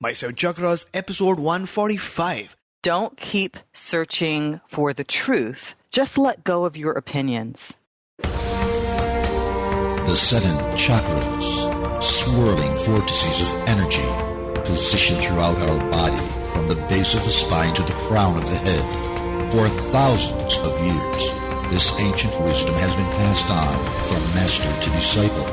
My Seven Chakras, episode 145. Don't keep searching for the truth. Just let go of your opinions. The seven chakras, swirling vortices of energy, positioned throughout our body from the base of the spine to the crown of the head. For thousands of years, this ancient wisdom has been passed on from master to disciple.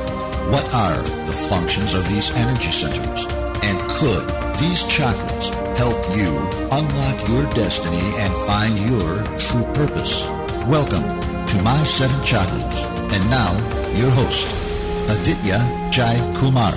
What are the functions of these energy centers? And could these chakras help you unlock your destiny and find your true purpose? Welcome to My Seven Chakras. And now, your host, Aditya Jai Kumar.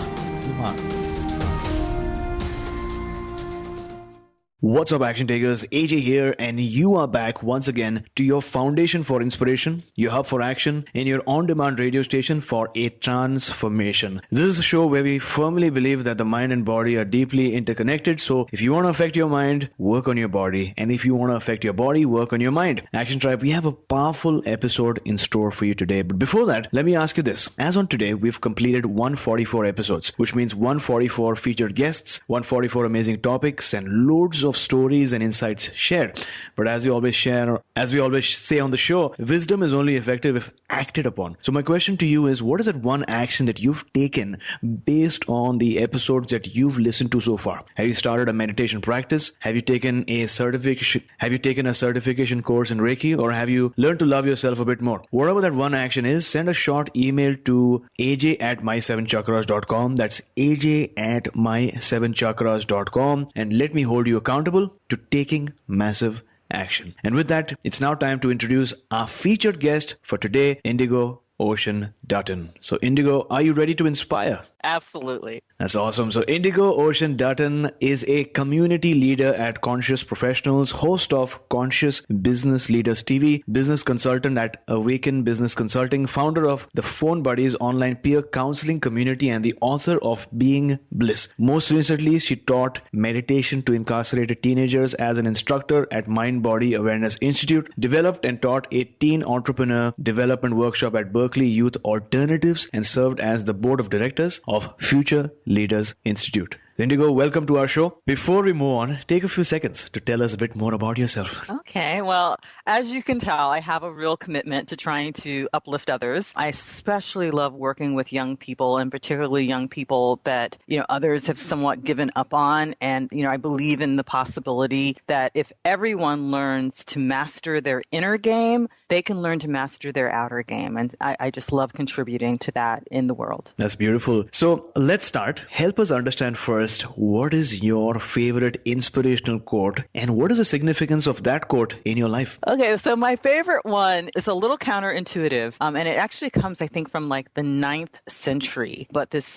What's up, action takers? AJ here, and you are back once again to your foundation for inspiration, your hub for action, and your on-demand radio station for a transformation. This is a show where we firmly believe that the mind and body are deeply interconnected. So if you want to affect your mind, work on your body. And if you want to affect your body, work on your mind. Action Tribe, we have a powerful episode in store for you today. But before that, let me ask you this. As on today, we've completed 144 episodes, which means 144 featured guests, 144 amazing topics, and loads of stories and insights shared. But as we always say on the show, wisdom is only effective if acted upon. So my question to you is, what is that one action that you've taken based on the episodes that you've listened to so far? Have you started a meditation practice? Have you taken a certification course in Reiki? Or have you learned to love yourself a bit more? Whatever that one action is, send a short email to aj@my7chakras.com. That's aj@my7chakras.com, and let me hold you accountable to taking massive action. And with that, it's now time to introduce our featured guest for today, Indigo Ocean Dutton. So Indigo, are you ready to inspire? Absolutely. That's awesome. So Indigo Ocean Dutton is a community leader at Conscious Professionals, host of Conscious Business Leaders TV, business consultant at Awaken Business Consulting, founder of the Phone Buddies online peer counseling community, and the author of Being Bliss. Most recently, she taught meditation to incarcerated teenagers as an instructor at Mind Body Awareness Institute, developed and taught a teen entrepreneur development workshop at Berkeley Youth Alternatives, and served as the board of directors of Future Leaders Institute. Indigo, welcome to our show. Before we move on, take a few seconds to tell us a bit more about yourself. Okay, well, as you can tell, I have a real commitment to trying to uplift others. I especially love working with young people, and particularly young people that, others have somewhat given up on. And, I believe in the possibility that if everyone learns to master their inner game, they can learn to master their outer game. And I just love contributing to that in the world. That's beautiful. So let's start. Help us understand first, what is your favorite inspirational quote, and what is the significance of that quote in your life? Okay, so my favorite one is a little counterintuitive, and it actually comes, I think, from like the 9th century. But this,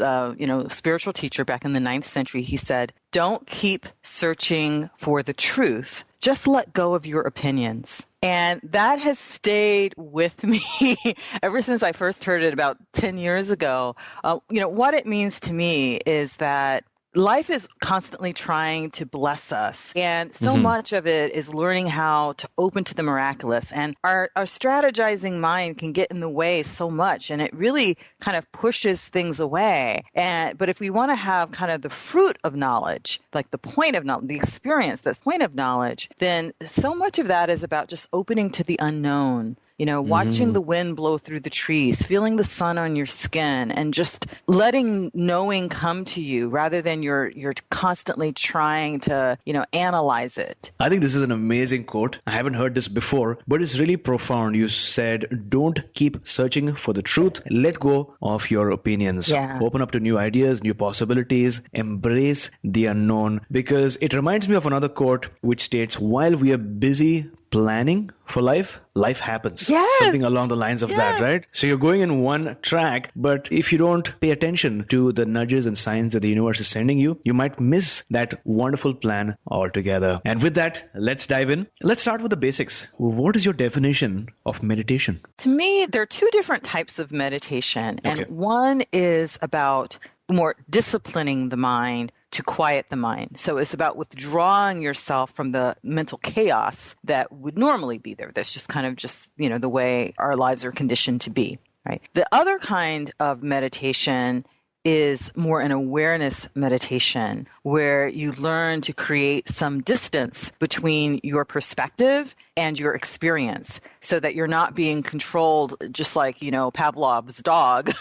spiritual teacher back in the 9th century, he said, "Don't keep searching for the truth. Just let go of your opinions." And that has stayed with me ever since I first heard it about 10 years ago. What it means to me is that life is constantly trying to bless us, and so much of it is learning how to open to the miraculous. And our strategizing mind can get in the way so much, and it really kind of pushes things away. But if we want to have kind of the fruit of knowledge, like the point of knowledge, the experience, the point of knowledge, then so much of that is about just opening to the unknown. Watching the wind blow through the trees, feeling the sun on your skin, and just letting knowing come to you rather than you're constantly trying to, analyze it. I think this is an amazing quote. I haven't heard this before, but it's really profound. You said, don't keep searching for the truth. Let go of your opinions. Yeah. Open up to new ideas, new possibilities, embrace the unknown. Because it reminds me of another quote which states, while we are busy planning for life, life happens. Yes. Something along the lines of that, right? So you're going in one track, but if you don't pay attention to the nudges and signs that the universe is sending you, you might miss that wonderful plan altogether. And with that, let's dive in. Let's start with the basics. What is your definition of meditation? To me, there are two different types of meditation. And one is about more disciplining the mind to quiet the mind. So it's about withdrawing yourself from the mental chaos that would normally be there. That's just kind of the way our lives are conditioned to be, right? The other kind of meditation is more an awareness meditation where you learn to create some distance between your perspective and your experience so that you're not being controlled just like, Pavlov's dog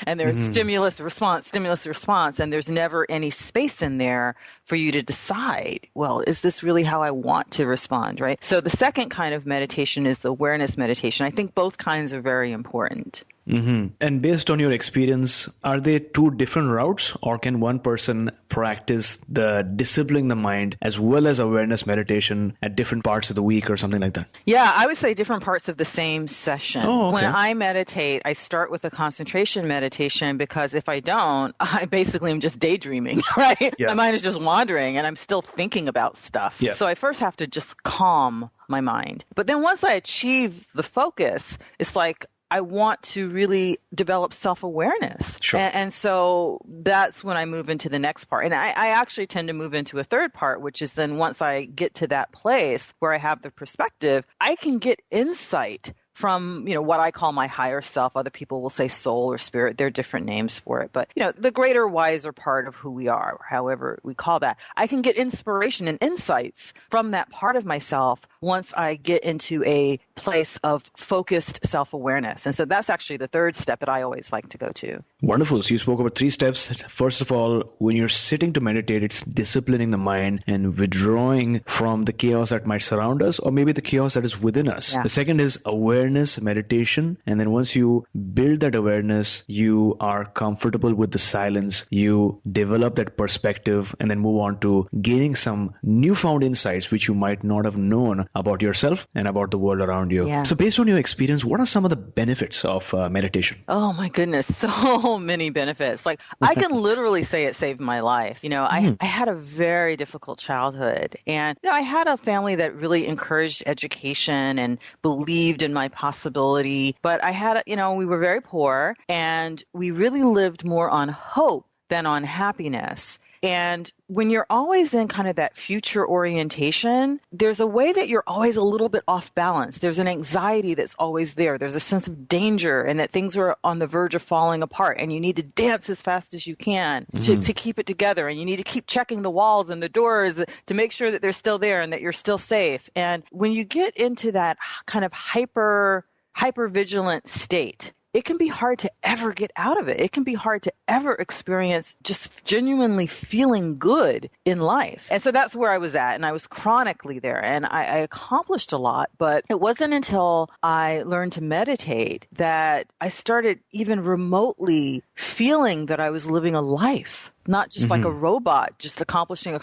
and there's stimulus, response, and there's never any space in there for you to decide, well, is this really how I want to respond, right? So the second kind of meditation is the awareness meditation. I think both kinds are very important. And based on your experience, are they two different routes, or can one person practice the disciplining the mind as well as awareness meditation at different parts of the week or something like that? Yeah, I would say different parts of the same session. Oh, okay. When I meditate, I start with a concentration meditation because if I don't, I basically am just daydreaming, right? Yeah. My mind is just wandering and I'm still thinking about stuff. Yeah. So I first have to just calm my mind. But then once I achieve the focus, it's like I want to really develop self-awareness. Sure. And so that's when I move into the next part. And I actually tend to move into a third part, which is then once I get to that place where I have the perspective, I can get insight from, what I call my higher self. Other people will say soul or spirit. There are different names for it. But, the greater, wiser part of who we are, or however we call that. I can get inspiration and insights from that part of myself once I get into a place of focused self-awareness. And so that's actually the third step that I always like to go to. Wonderful. So you spoke about 3 steps. First of all, when you're sitting to meditate, it's disciplining the mind and withdrawing from the chaos that might surround us or maybe the chaos that is within us. Yeah. The second is awareness meditation. And then once you build that awareness, you are comfortable with the silence. You develop that perspective and then move on to gaining some newfound insights which you might not have known about yourself and about the world around you. Yeah. So based on your experience, what are some of the benefits of meditation? Oh my goodness, so many benefits. Like I can literally say it saved my life. I had a very difficult childhood and I had a family that really encouraged education and believed in my possibility. But I had, we were very poor and we really lived more on hope than on happiness. And when you're always in kind of that future orientation, there's a way that you're always a little bit off balance. There's an anxiety that's always there. There's a sense of danger and that things are on the verge of falling apart and you need to dance as fast as you can to keep it together. And you need to keep checking the walls and the doors to make sure that they're still there and that you're still safe. And when you get into that kind of hyper vigilant state, it can be hard to ever get out of it. It can be hard to ever experience just genuinely feeling good in life. And so that's where I was at. And I was chronically there. And I accomplished a lot. But it wasn't until I learned to meditate that I started even remotely feeling that I was living a life, not just like a robot, just accomplishing,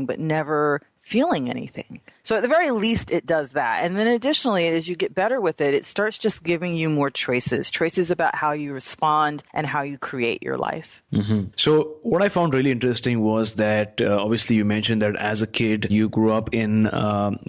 but never feeling anything. So at the very least, it does that. And then additionally, as you get better with it, it starts just giving you more traces about how you respond and how you create your life. So what I found really interesting was that obviously you mentioned that as a kid, you grew up in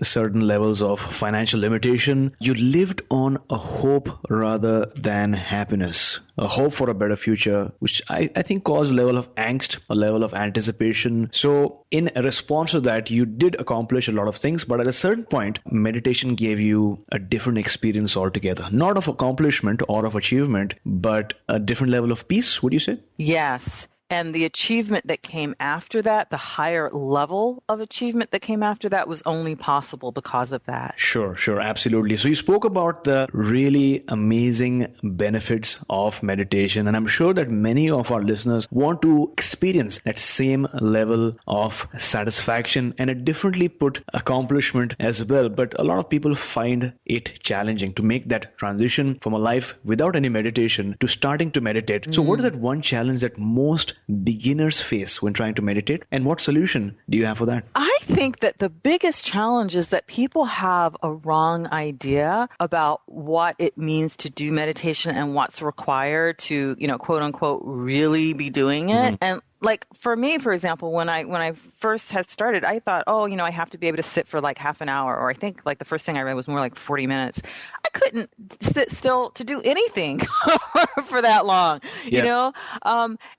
certain levels of financial limitation. You lived on a hope rather than happiness, a hope for a better future, which I think caused a level of angst, a level of anticipation. So in response to that, you did accomplish a lot of things, but at a certain point, meditation gave you a different experience altogether, not of accomplishment or of achievement, but a different level of peace, would you say? Yes. And the achievement that came after that, the higher level of achievement that came after that was only possible because of that. Sure, absolutely. So you spoke about the really amazing benefits of meditation, and I'm sure that many of our listeners want to experience that same level of satisfaction and a differently put accomplishment as well. But a lot of people find it challenging to make that transition from a life without any meditation to starting to meditate. So what is that one challenge that most beginners face when trying to meditate, and what solution do you have for that? I think that the biggest challenge is that people have a wrong idea about what it means to do meditation and what's required to, quote unquote, really be doing it. And like for me, for example, when I first had started, I thought, I have to be able to sit for like half an hour, or I think like the first thing I read was more like 40 minutes. I couldn't sit still to do anything for that long, you know?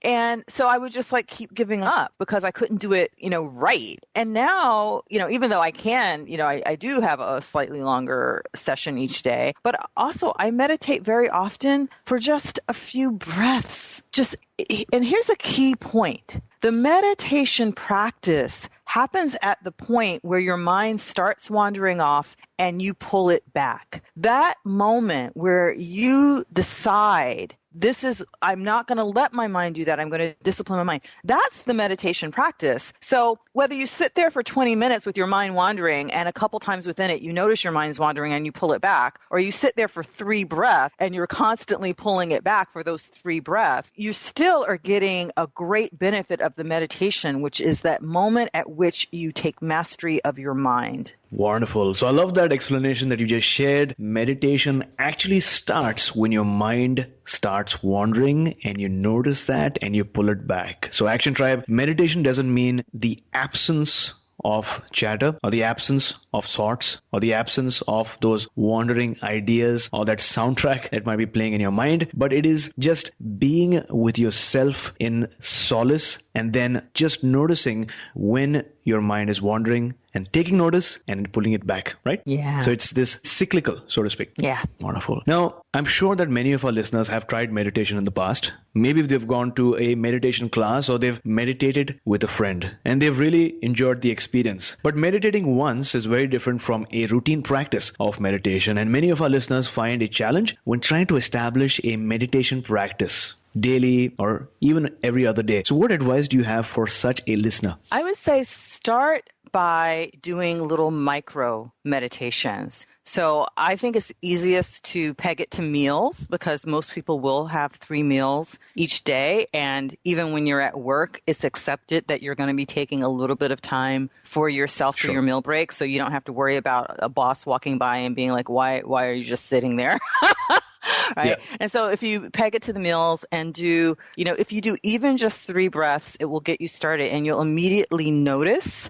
And so I would just like keep giving up because I couldn't do it, right. And now, even though I can, I do have a slightly longer session each day, but also I meditate very often for just a few breaths, just and here's a key point. The meditation practice happens at the point where your mind starts wandering off and you pull it back. That moment where you decide, I'm not going to let my mind do that. I'm going to discipline my mind. That's the meditation practice. So whether you sit there for 20 minutes with your mind wandering and a couple times within it, you notice your mind's wandering and you pull it back, or you sit there for 3 breaths and you're constantly pulling it back for those 3 breaths, you still are getting a great benefit of the meditation, which is that moment at which you take mastery of your mind. Wonderful. So I love that explanation that you just shared. Meditation actually starts when your mind starts wandering and you notice that and you pull it back. So Action Tribe, meditation doesn't mean the absence of chatter or the absence of thoughts or the absence of those wandering ideas or that soundtrack that might be playing in your mind, but it is just being with yourself in solace and then just noticing when your mind is wandering and taking notice and pulling it back, right? Yeah. So it's this cyclical, so to speak. Yeah. Wonderful. Now, I'm sure that many of our listeners have tried meditation in the past. Maybe they've gone to a meditation class or they've meditated with a friend and they've really enjoyed the experience. But meditating once is very different from a routine practice of meditation. And many of our listeners find a challenge when trying to establish a meditation practice daily or even every other day. So what advice do you have for such a listener? I would say start by doing little micro meditations. So I think it's easiest to peg it to meals because most people will have 3 meals each day. And even when you're at work, it's accepted that you're going to be taking a little bit of time for yourself for your meal break. So you don't have to worry about a boss walking by and being like, why are you just sitting there? Right. Yeah. And so if you peg it to the meals and do, if you do even just 3 breaths, it will get you started and you'll immediately notice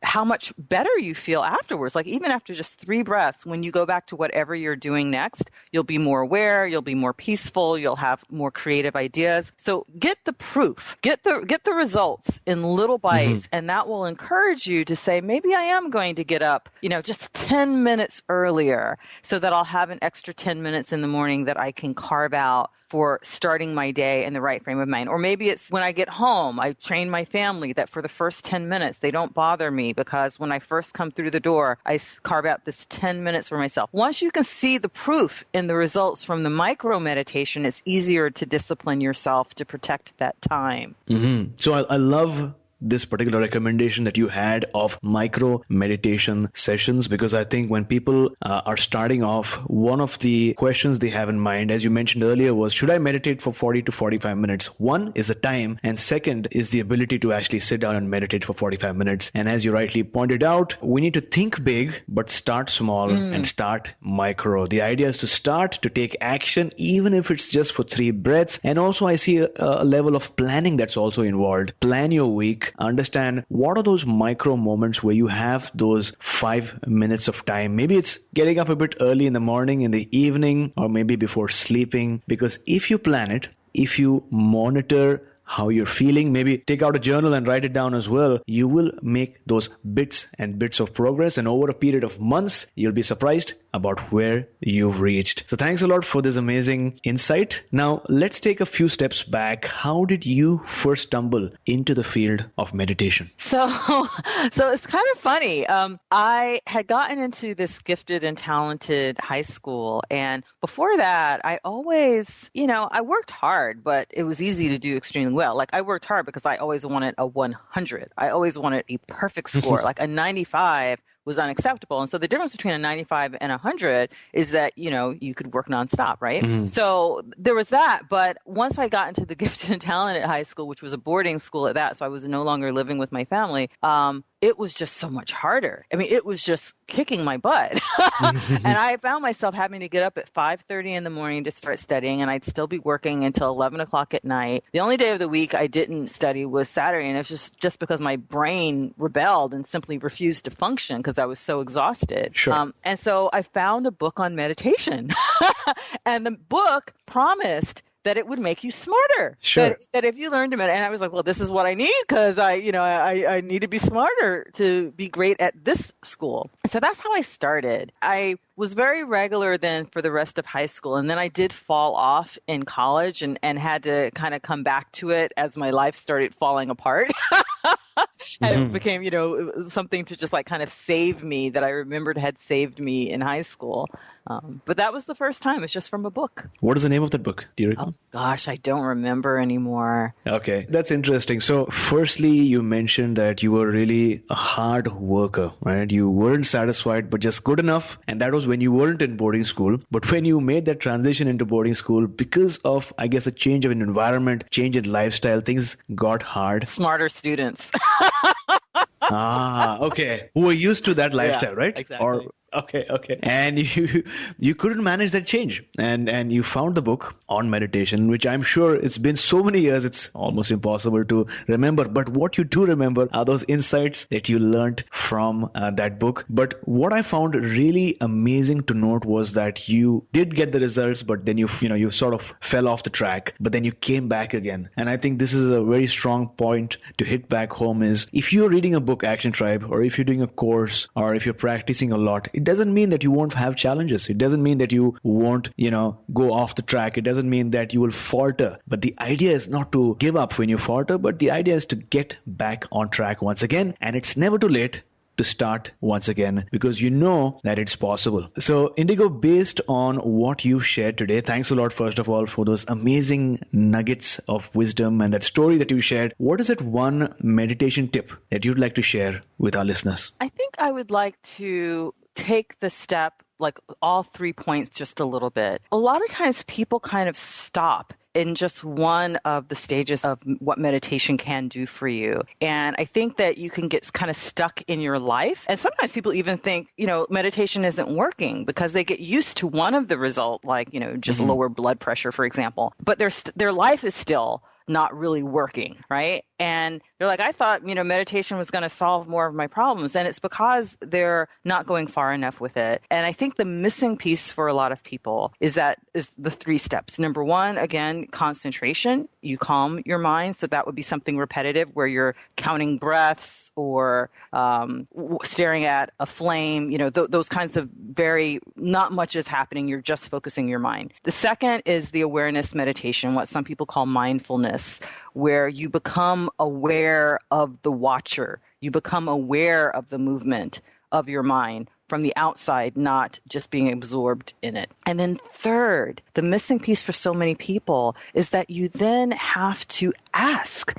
how much better you feel afterwards. Like even after just 3 breaths, when you go back to whatever you're doing next, you'll be more aware, you'll be more peaceful, you'll have more creative ideas. So get the proof, get the results in little bites, and that will encourage you to say, maybe I am going to get up, just 10 minutes earlier so that I'll have an extra 10 minutes in the morning that I can carve out for starting my day in the right frame of mind. Or maybe it's when I get home, I train my family that for the first 10 minutes, they don't bother me because when I first come through the door, I carve out this 10 minutes for myself. Once you can see the proof in the results from the micro meditation, it's easier to discipline yourself to protect that time. Mm-hmm. So I love this particular recommendation that you had of micro meditation sessions, because I think when people are starting off, one of the questions they have in mind, as you mentioned earlier, was, should I meditate for 40 to 45 minutes? One is the time, and second is the ability to actually sit down and meditate for 45 minutes. And as you rightly pointed out, we need to think big, but start small and start micro. The idea is to start, to take action, even if it's just for 3 breaths. And also I see a level of planning that's also involved. Plan your week. Understand what are those micro moments where you have those 5 minutes of time. Maybe it's getting up a bit early in the morning, in the evening, or maybe before sleeping. Because if you plan it, if you monitor how you're feeling, maybe take out a journal and write it down as well, you will make those bits and bits of progress. And over a period of months, you'll be surprised about where you've reached. So thanks a lot for this amazing insight. Now, let's take a few steps back. How did you first stumble into the field of meditation? So it's kind of funny. I had gotten into this gifted and talented high school. And before that, I always, I worked hard, but it was easy to do extremely well. Like I worked hard because I always wanted a 100. I always wanted a perfect score. Like a 95 was unacceptable. And so the difference between a 95 and 100 is that, you could work nonstop, right? Mm-hmm. So there was that. But once I got into the gifted and talented high school, which was a boarding school at that, so I was no longer living with my family, it was just so much harder. I mean, it was just kicking my butt. And I found myself having to get up at 5:30 in the morning to start studying, and I'd still be working until 11 o'clock at night. The only day of the week I didn't study was Saturday, and it was just because my brain rebelled and simply refused to function because I was so exhausted. Sure. And so I found a book on meditation. And the book promised that it would make you smarter. Sure. That if you learned to meditate, and I was like, well, this is what I need because I need to be smarter to be great at this school. So that's how I started. I was very regular then for the rest of high school. And then I did fall off in college and had to kind of come back to it as my life started falling apart. And it became, it was something to just like kind of save me that I remembered had saved me in high school. But that was the first time. It's just from a book. What is the name of that book? Do you recall? Oh, gosh, I don't remember anymore. Okay, that's interesting. So firstly, you mentioned that you were really a hard worker, right? You weren't satisfied, but just good enough. And that was when you weren't in boarding school. But when you made that transition into boarding school, because of, I guess, a change of an environment, change in lifestyle, things got hard. Smarter students. Okay. Who were used to that lifestyle, right? Exactly. Okay. And you couldn't manage that change. And you found the book on meditation, which I'm sure it's been so many years, it's almost impossible to remember. But what you do remember are those insights that you learned from that book. But what I found really amazing to note was that you did get the results, but then you sort of fell off the track, but then you came back again. And I think this is a very strong point to hit back home is if you're reading a book, Action Tribe, or if you're doing a course, or if you're practicing a lot, it doesn't mean that you won't have challenges. It doesn't mean that you won't, go off the track. It doesn't mean that you will falter. But the idea is not to give up when you falter, but the idea is to get back on track once again. And it's never too late to start once again because you know that it's possible. So Indigo, based on what you've shared today, thanks a lot, first of all, for those amazing nuggets of wisdom and that story that you shared. What is it one meditation tip that you'd like to share with our listeners? I think I would like to take the step, like all 3 points just a little bit. A lot of times people kind of stop in just one of the stages of what meditation can do for you. And I think that you can get kind of stuck in your life. And sometimes people even think, meditation isn't working because they get used to one of the results, like, just lower blood pressure, for example. But their life is still not really working, right? And they're like, I thought, meditation was going to solve more of my problems. And it's because they're not going far enough with it. And I think the missing piece for a lot of people is the 3 steps. Number 1, again, concentration. You calm your mind. So that would be something repetitive where you're counting breaths or staring at a flame, those kinds of not much is happening. You're just focusing your mind. The second is the awareness meditation, what some people call mindfulness, where you become aware of the watcher. You become aware of the movement of your mind from the outside, not just being absorbed in it. And then third, the missing piece for so many people is that you then have to ask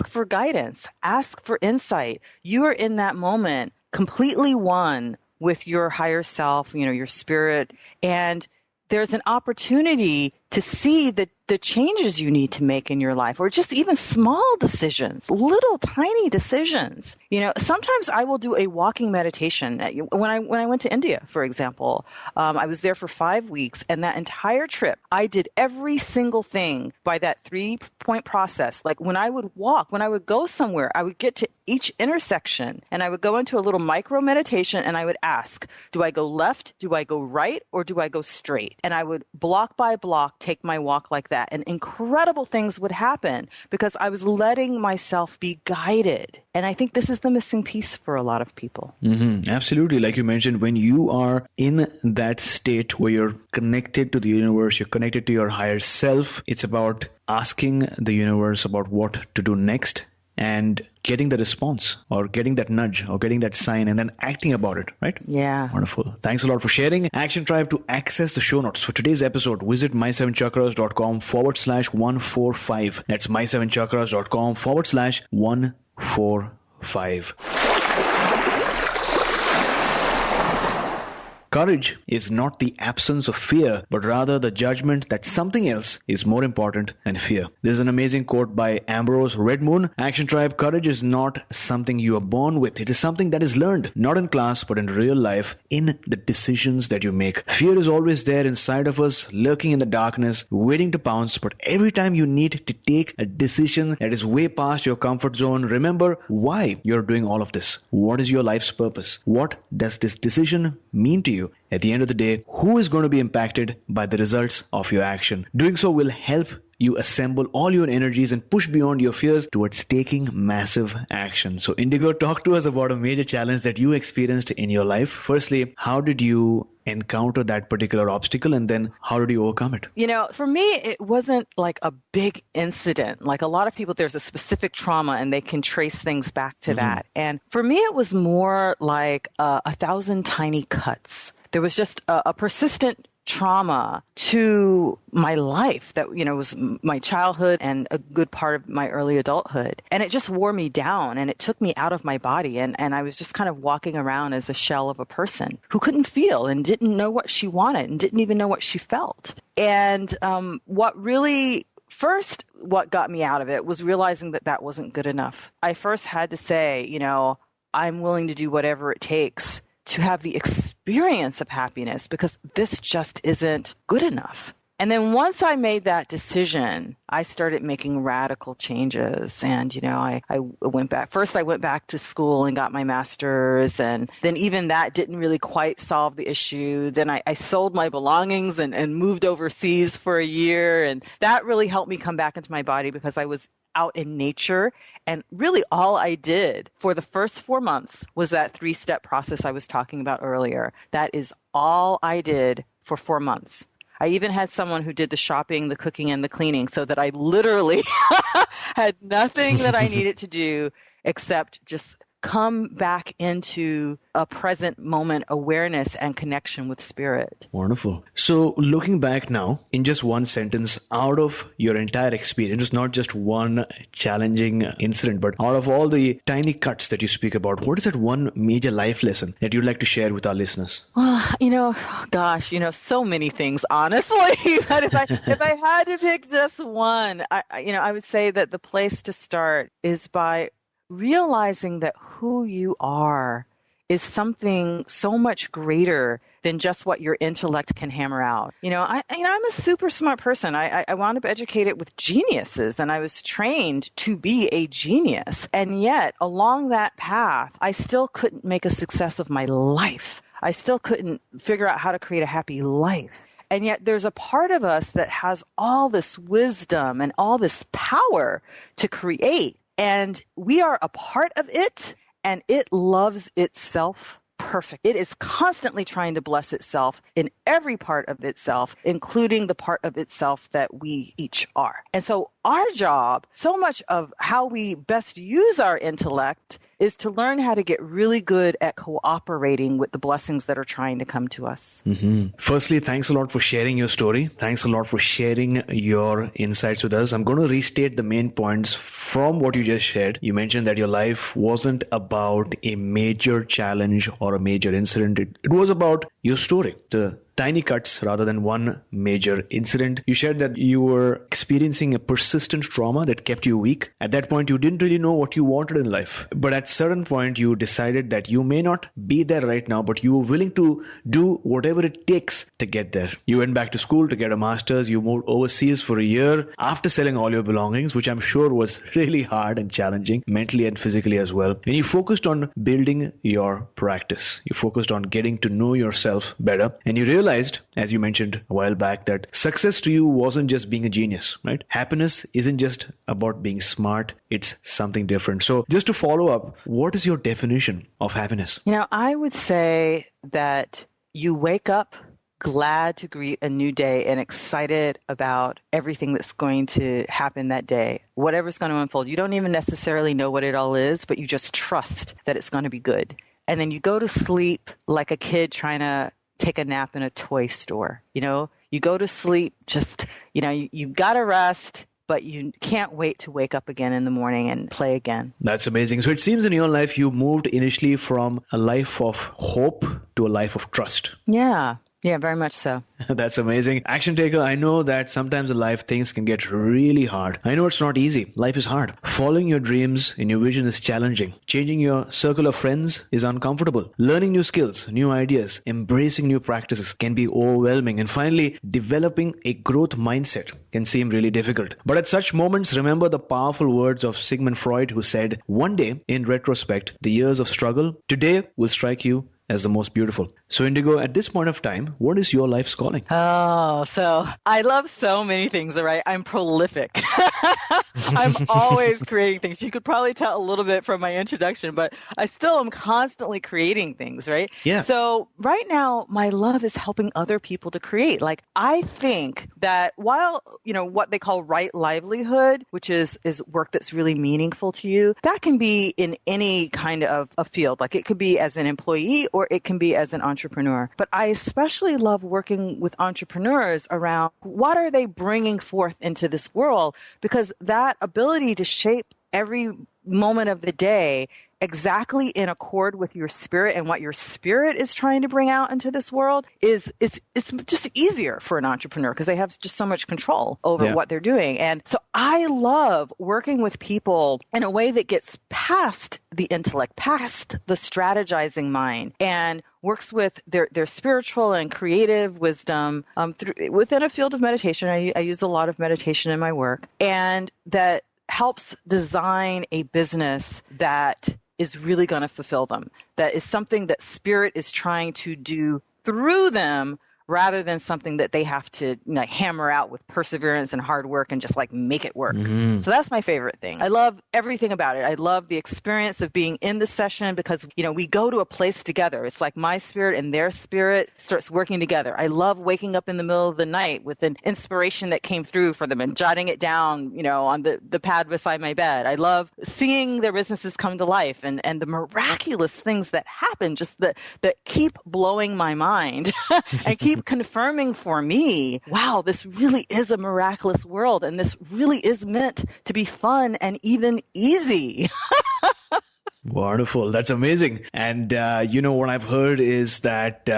for guidance, ask for insight. You are in that moment completely one with your higher self, your spirit, and there's an opportunity to see the changes you need to make in your life, or just even small decisions, little tiny decisions. Sometimes I will do a walking meditation. When I went to India, for example, I was there for 5 weeks, and that entire trip, I did every single thing by that 3-point process. Like when I would walk, when I would go somewhere, I would get to each intersection, and I would go into a little micro meditation, and I would ask, do I go left, do I go right, or do I go straight? And I would block by block take my walk like that, and incredible things would happen because I was letting myself be guided. And I think this is the missing piece for a lot of people. Absolutely. Like you mentioned, when you are in that state where you're connected to the universe, you're connected to your higher self, it's about asking the universe about what to do next and getting the response or getting that nudge or getting that sign and then acting about it, right? Yeah. Wonderful. Thanks a lot for sharing. Action Tribe, to access the show notes for today's episode, visit my7chakras.com/145. That's my7chakras.com/145. Courage is not the absence of fear, but rather the judgment that something else is more important than fear. This is an amazing quote by Ambrose Redmoon. Action Tribe, courage is not something you are born with. It is something that is learned, not in class, but in real life, in the decisions that you make. Fear is always there inside of us, lurking in the darkness, waiting to pounce. But every time you need to take a decision that is way past your comfort zone, remember why you're doing all of this. What is your life's purpose? What does this decision mean to you? At the end of the day, who is going to be impacted by the results of your action? Doing so will help you assemble all your energies and push beyond your fears towards taking massive action. So Indigo, talk to us about a major challenge that you experienced in your life. Firstly, how did you encounter that particular obstacle, and then how did you overcome it? For me, it wasn't like a big incident. Like a lot of people, there's a specific trauma and they can trace things back to that. And for me, it was more like 1,000 tiny cuts. There was just a persistent trauma to my life that, was my childhood and a good part of my early adulthood. And it just wore me down and it took me out of my body. And I was just kind of walking around as a shell of a person who couldn't feel and didn't know what she wanted and didn't even know what she felt. And what got me out of it was realizing that wasn't good enough. I first had to say, I'm willing to do whatever it takes to have the experience of happiness, because this just isn't good enough. And then once I made that decision, I started making radical changes. And, I went back. First, I went back to school and got my master's. And then even that didn't really quite solve the issue. Then I sold my belongings and moved overseas for a year. And that really helped me come back into my body, because I was out in nature. And really all I did for the first 4 months was that 3-step process I was talking about earlier. That is all I did for 4 months. I even had someone who did the shopping, the cooking, and the cleaning, so that I literally had nothing that I needed to do except just come back into a present moment awareness and connection with spirit. Wonderful. So looking back now, in just one sentence, out of your entire experience, not just one challenging incident, but out of all the tiny cuts that you speak about, what is that one major life lesson that you'd like to share with our listeners? Well, so many things, honestly. But if I had to pick just one, I would say that the place to start is by realizing that who you are is something so much greater than just what your intellect can hammer out. I'm a super smart person. I wound up educated with geniuses, and I was trained to be a genius. And yet, along that path, I still couldn't make a success of my life. I still couldn't figure out how to create a happy life. And yet there's a part of us that has all this wisdom and all this power to create. And we are a part of it, and it loves itself perfect. It is constantly trying to bless itself in every part of itself, including the part of itself that we each are. And so our job, so much of how we best use our intellect, is to learn how to get really good at cooperating with the blessings that are trying to come to us. Firstly, thanks a lot for sharing your story. Thanks a lot for sharing your insights with us. I'm going to restate the main points from what you just shared. You mentioned that your life wasn't about a major challenge or a major incident. It was about your story, the tiny cuts rather than one major incident. You shared that you were experiencing a persistent trauma that kept you weak. At that point, you didn't really know what you wanted in life. But at a certain point, you decided that you may not be there right now, but you were willing to do whatever it takes to get there. You went back to school to get a master's. You moved overseas for a year after selling all your belongings, which I'm sure was really hard and challenging, mentally and physically as well. And you focused on building your practice. You focused on getting to know yourself better. And you realized, as you mentioned a while back, that success to you wasn't just being a genius, right? Happiness isn't just about being smart. It's something different. So just to follow up, what is your definition of happiness? I would say that you wake up glad to greet a new day and excited about everything that's going to happen that day, whatever's going to unfold. You don't even necessarily know what it all is, but you just trust that it's going to be good. And then you go to sleep like a kid trying to take a nap in a toy store. You go to sleep just, you got to rest, but you can't wait to wake up again in the morning and play again. That's amazing. So it seems in your life, you moved initially from a life of hope to a life of trust. Yeah, very much so. That's amazing. Action taker, I know that sometimes in life things can get really hard. I know it's not easy. Life is hard. Following your dreams and your vision is challenging. Changing your circle of friends is uncomfortable. Learning new skills, new ideas, embracing new practices can be overwhelming. And finally, developing a growth mindset can seem really difficult. But at such moments, remember the powerful words of Sigmund Freud, who said, "One day, in retrospect, the years of struggle today will strike you as the most beautiful. So Indigo, at this point of time, what is your life's calling? Oh, so I love so many things, right? I'm prolific. I'm always creating things. You could probably tell a little bit from my introduction, but I still am constantly creating things, right? Yeah. So right now, my love is helping other people to create. Like, I think that while, what they call right livelihood, which is work that's really meaningful to you, that can be in any kind of a field. Like, it could be as an employee or it can be as an entrepreneur. But I especially love working with entrepreneurs around what are they bringing forth into this world, because that ability to shape every moment of the day exactly in accord with your spirit and what your spirit is trying to bring out into this world it's just easier for an entrepreneur because they have just so much control over what they're doing. And so I love working with people in a way that gets past the intellect, past the strategizing mind, and works with their spiritual and creative wisdom within a field of meditation. I use a lot of meditation in my work, and that helps design a business that is really going to fulfill them, that is something that spirit is trying to do through them rather than something that they have to hammer out with perseverance and hard work and just make it work. Mm-hmm. So that's my favorite thing. I love everything about it. I love the experience of being in the session because, we go to a place together. It's like my spirit and their spirit starts working together. I love waking up in the middle of the night with an inspiration that came through for them and jotting it down, on the pad beside my bed. I love seeing their businesses come to life and the miraculous things that happen, just that keep blowing my mind and keep confirming for me, wow, this really is a miraculous world, and this really is meant to be fun and even easy. Wonderful. That's amazing. And, what I've heard is that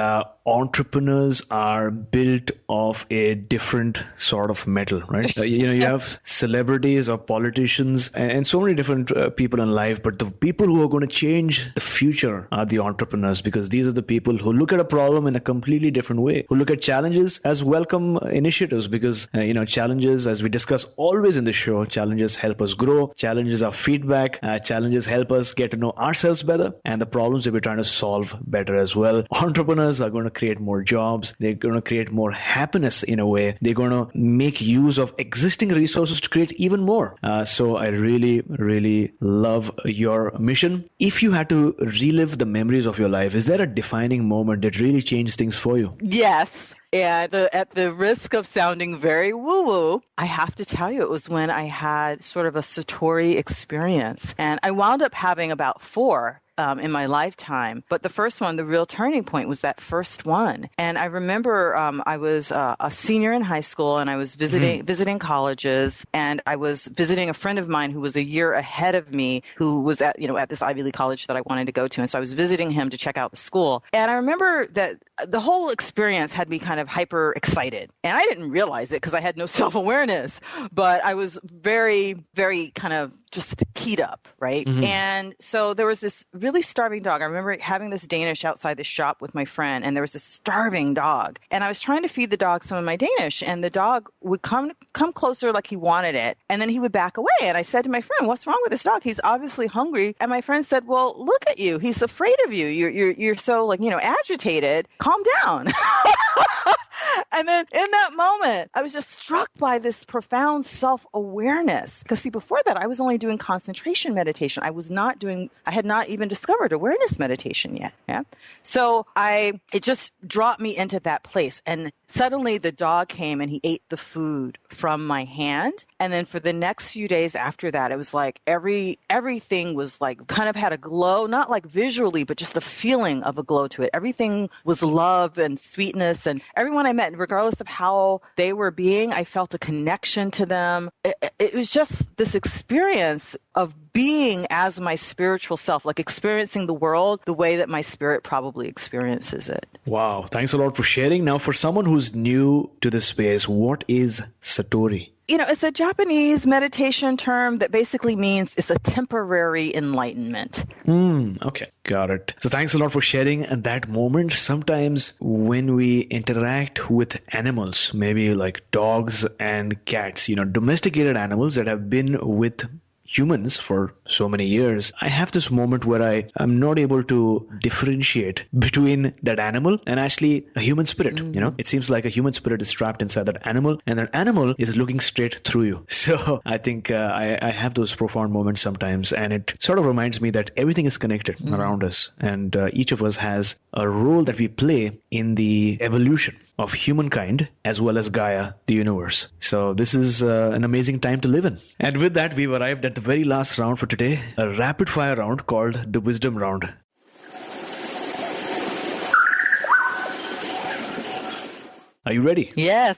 entrepreneurs are built of a different sort of metal, right? You have celebrities or politicians and so many different people in life, but the people who are going to change the future are the entrepreneurs, because these are the people who look at a problem in a completely different way, who look at challenges as welcome initiatives, because, challenges, as we discuss always in the show, challenges help us grow, challenges are feedback, challenges help us get to know ourselves better and the problems that we're trying to solve better as well. Entrepreneurs are going to create more jobs. They're going to create more happiness in a way. They're going to make use of existing resources to create even more. So I really, really love your mission. If you had to relive the memories of your life, is there a defining moment that really changed things for you? Yes. And at the risk of sounding very woo-woo, I have to tell you, it was when I had sort of a Satori experience. And I wound up having about 4 in my lifetime. But the first one, the real turning point, was that first one. And I remember I was a senior in high school, and I was visiting colleges, and I was visiting a friend of mine who was a year ahead of me, who was at this Ivy League college that I wanted to go to. And so I was visiting him to check out the school. And I remember that the whole experience had me kind of hyper excited. And I didn't realize it because I had no self-awareness, but I was very, very kind of just keyed up, right? Mm-hmm. And so there was this really starving dog. I remember having this Danish outside the shop with my friend, and there was this starving dog. And I was trying to feed the dog some of my Danish, and the dog would come closer like he wanted it, and then he would back away. And I said to my friend, "What's wrong with this dog? He's obviously hungry." And my friend said, "Well, look at you. He's afraid of you. You're so agitated. Calm down." And then in that moment, I was just struck by this profound self-awareness. Because see, before that, I was only doing concentration meditation. I had not even discovered awareness meditation yet. Yeah. So it just dropped me into that place. And suddenly the dog came and he ate the food from my hand. And then for the next few days after that, it was like everything was like kind of had a glow, not like visually, but just a feeling of a glow to it. Everything was love and sweetness, and everyone I met, regardless of how they were being, I felt a connection to them. It was just this experience of being as my spiritual self, like experiencing the world the way that my spirit probably experiences it. Wow. Thanks a lot for sharing. Now, for someone who's new to this space, what is Satori? It's a Japanese meditation term that basically means it's a temporary enlightenment. Okay, got it. So thanks a lot for sharing that moment. Sometimes when we interact with animals, maybe like dogs and cats, domesticated animals that have been with humans for so many years, I have this moment where I'm not able to differentiate between that animal and actually a human spirit. It seems like a human spirit is trapped inside that animal, and that animal is looking straight through you. So I think I have those profound moments sometimes, and it sort of reminds me that everything is connected around us, and each of us has a role that we play in the evolution of humankind as well as Gaia, the universe. So this is an amazing time to live in. And with that, we've arrived at the very last round for today, a rapid fire round called the Wisdom Round. Are you ready? Yes.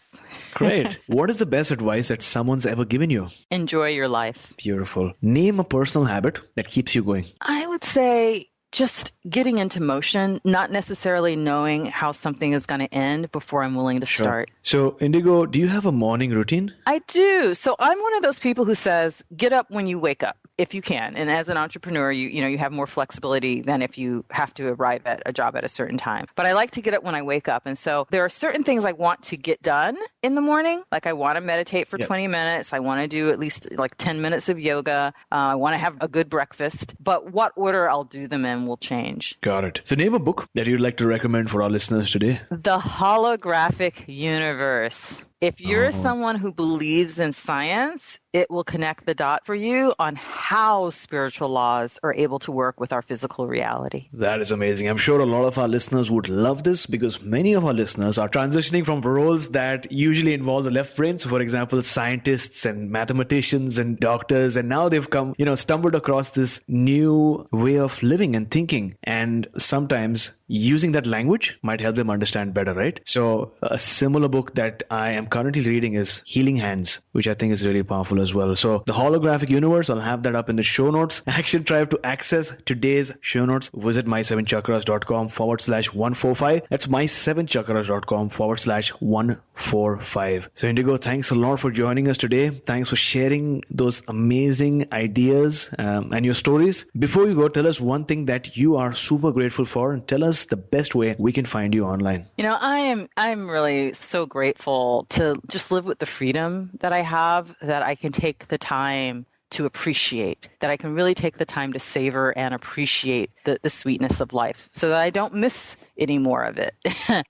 Great. What is the best advice that someone's ever given you? Enjoy your life. Beautiful. Name a personal habit that keeps you going. I would say just getting into motion, not necessarily knowing how something is going to end before I'm willing to start. So, Indigo, do you have a morning routine? I do. So I'm one of those people who says, get up when you wake up, if you can. And as an entrepreneur, you have more flexibility than if you have to arrive at a job at a certain time. But I like to get up when I wake up. And so there are certain things I want to get done in the morning. Like I want to meditate for 20 minutes. I want to do at least like 10 minutes of yoga. I want to have a good breakfast. But what order I'll do them in will change. Got it. So name a book that you'd like to recommend for our listeners today. The Holographic Universe. If you're someone who believes in science, it will connect the dot for you on how spiritual laws are able to work with our physical reality. That is amazing. I'm sure a lot of our listeners would love this because many of our listeners are transitioning from roles that usually involve the left brain. So, for example, scientists and mathematicians and doctors, and now they've stumbled across this new way of living and thinking. And sometimes using that language might help them understand better, right? So a similar book that I am currently reading is Healing Hands, which I think is really powerful as well. So the Holographic Universe, I'll have that up in the show notes. Action tribe to access today's show notes. Visit my7chakras.com/145. That's my7chakras.com/145. So Indigo, thanks a lot for joining us today. Thanks for sharing those amazing ideas and your stories. Before you go, tell us one thing that you are super grateful for, and tell us the best way we can find you online. I'm really so grateful to just live with the freedom that I have, that I can take the time to appreciate, that I can really take the time to savor and appreciate the sweetness of life so that I don't miss any more of it.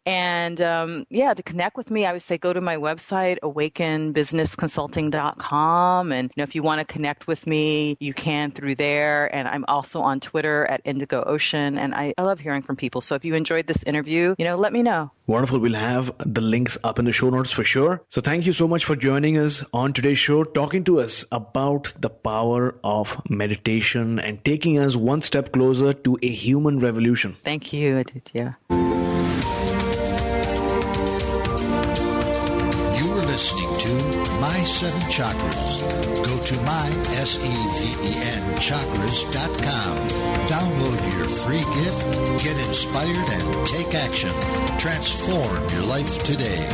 And to connect with me, I would say go to my website, awakenbusinessconsulting.com. And if you want to connect with me, you can through there. And I'm also on Twitter at Indigo Ocean. And I love hearing from people. So if you enjoyed this interview, let me know. Wonderful. We'll have the links up in the show notes for sure. So thank you so much for joining us on today's show, talking to us about the power of meditation and taking us one step closer to a human revolution. Thank you, Aditya. You were listening to My 7 Chakras. Go to mysevenchakras.com. Download your free gift, get inspired, and take action. Transform your life today.